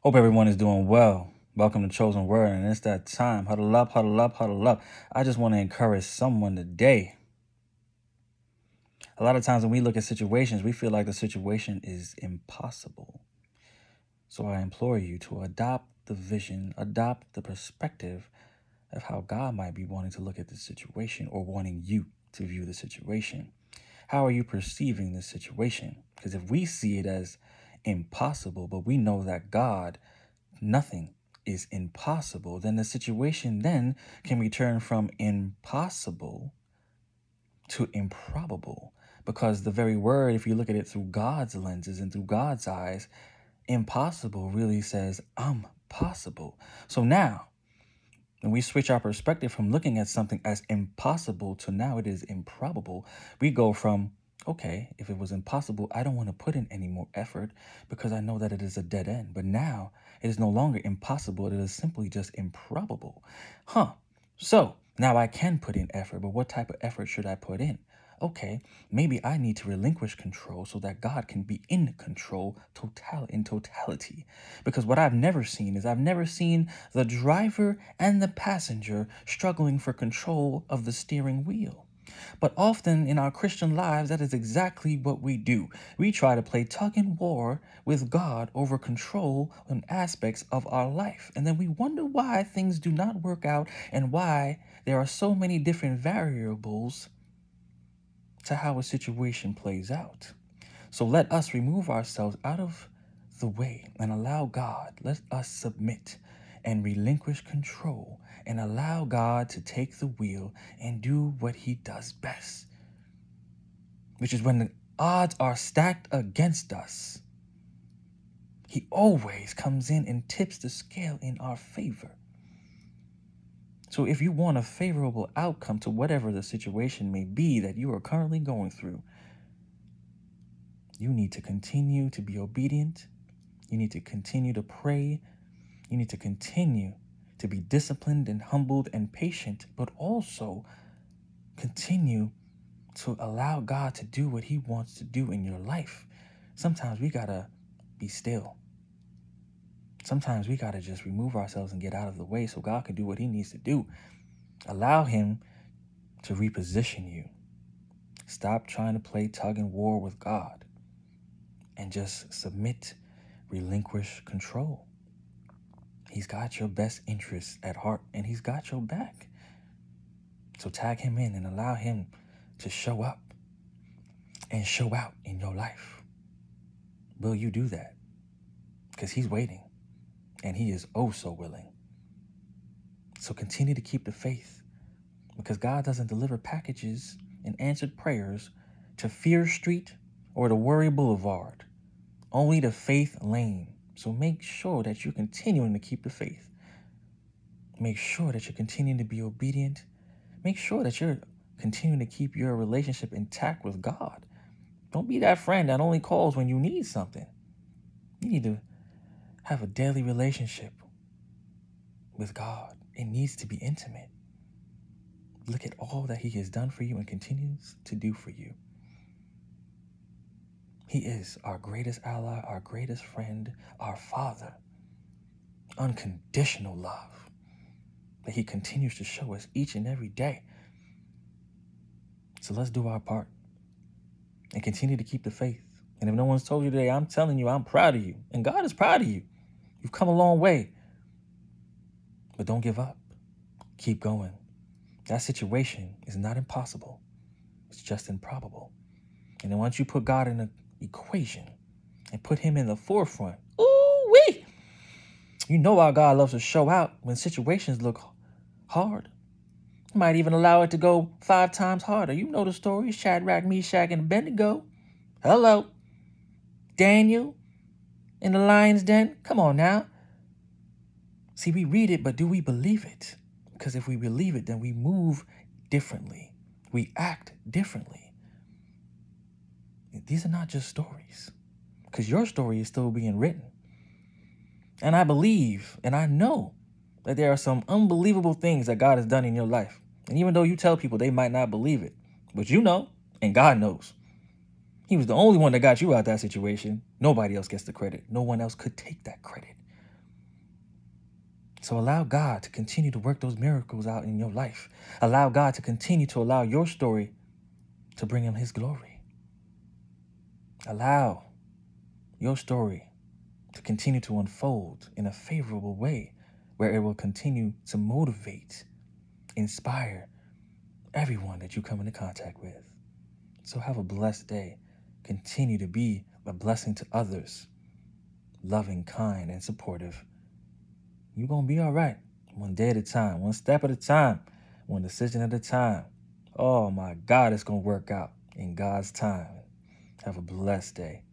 Hope everyone is doing well. Welcome to Chosen Word, and it's that time. Huddle up, huddle up, huddle up. I just want to encourage someone today. A lot of times when we look at situations, we feel like the situation is impossible. So I implore you to adopt the vision, adopt the perspective of how God might be wanting to look at the situation or wanting you to view the situation. How are you perceiving this situation? Because if we see it as impossible, but we know that God, nothing is impossible, then the situation then can return from impossible to improbable. Because the very word, if you look at it through God's lenses and through God's eyes, impossible really says, I'm possible. So now, when we switch our perspective from looking at something as impossible to now it is improbable, we go from, okay, if it was impossible, I don't want to put in any more effort because I know that it is a dead end. But now it is no longer impossible. It is simply just improbable. So now I can put in effort, but what type of effort should I put in? Okay, maybe I need to relinquish control so that God can be in control in totality. Because what I've never seen is I've never seen the driver and the passenger struggling for control of the steering wheel. But often in our Christian lives, that is exactly what we do. We try to play tug and war with God over control and aspects of our life. And then we wonder why things do not work out and why there are so many different variables to how a situation plays out. So let us remove ourselves out of the way and allow God, let us submit and relinquish control and allow God to take the wheel and do what he does best, which is when the odds are stacked against us, he always comes in and tips the scale in our favor. So if you want a favorable outcome to whatever the situation may be that you are currently going through, you need to continue to be obedient. You need to continue to pray. You need to continue to be disciplined and humbled and patient, but also continue to allow God to do what he wants to do in your life. Sometimes we gotta be still. Sometimes we gotta just remove ourselves and get out of the way so God can do what he needs to do. Allow him to reposition you. Stop trying to play tug and war with God and just submit, relinquish control. He's got your best interests at heart and he's got your back. So tag him in and allow him to show up and show out in your life. Will you do that? Because he's waiting and he is oh so willing. So continue to keep the faith because God doesn't deliver packages and answered prayers to Fear Street or to Worry Boulevard, only to Faith Lane. So make sure that you're continuing to keep the faith. Make sure that you're continuing to be obedient. Make sure that you're continuing to keep your relationship intact with God. Don't be that friend that only calls when you need something. You need to have a daily relationship with God. It needs to be intimate. Look at all that he has done for you and continues to do for you. He is our greatest ally, our greatest friend, our Father. Unconditional love that he continues to show us each and every day. So let's do our part and continue to keep the faith. And if no one's told you today, I'm telling you, I'm proud of you. And God is proud of you. You've come a long way. But don't give up. Keep going. That situation is not impossible. It's just improbable. And then once you put God in the equation and put him in the forefront, ooh-wee, you know our God loves to show out when situations look hard. He might even allow it to go 5 times harder. You know the story. Shadrach, Meshach, and Abednego. Hello. Daniel in the lion's den. Come on now. See, we read it, but do we believe it? Because if we believe it, then we move differently. We act differently. These are not just stories. Because your story is still being written. And I believe and I know that there are some unbelievable things that God has done in your life. And even though you tell people they might not believe it, but you know, and God knows. He was the only one that got you out of that situation. Nobody else gets the credit. No one else could take that credit. So allow God to continue to work those miracles out in your life. Allow God to continue to allow your story to bring him his glory. Allow your story to continue to unfold in a favorable way where it will continue to motivate, inspire everyone that you come into contact with. So have a blessed day. Continue to be a blessing to others, loving, kind, and supportive. You're going to be all right. One day at a time, one step at a time, one decision at a time. Oh my God, it's going to work out in God's time. Have a blessed day.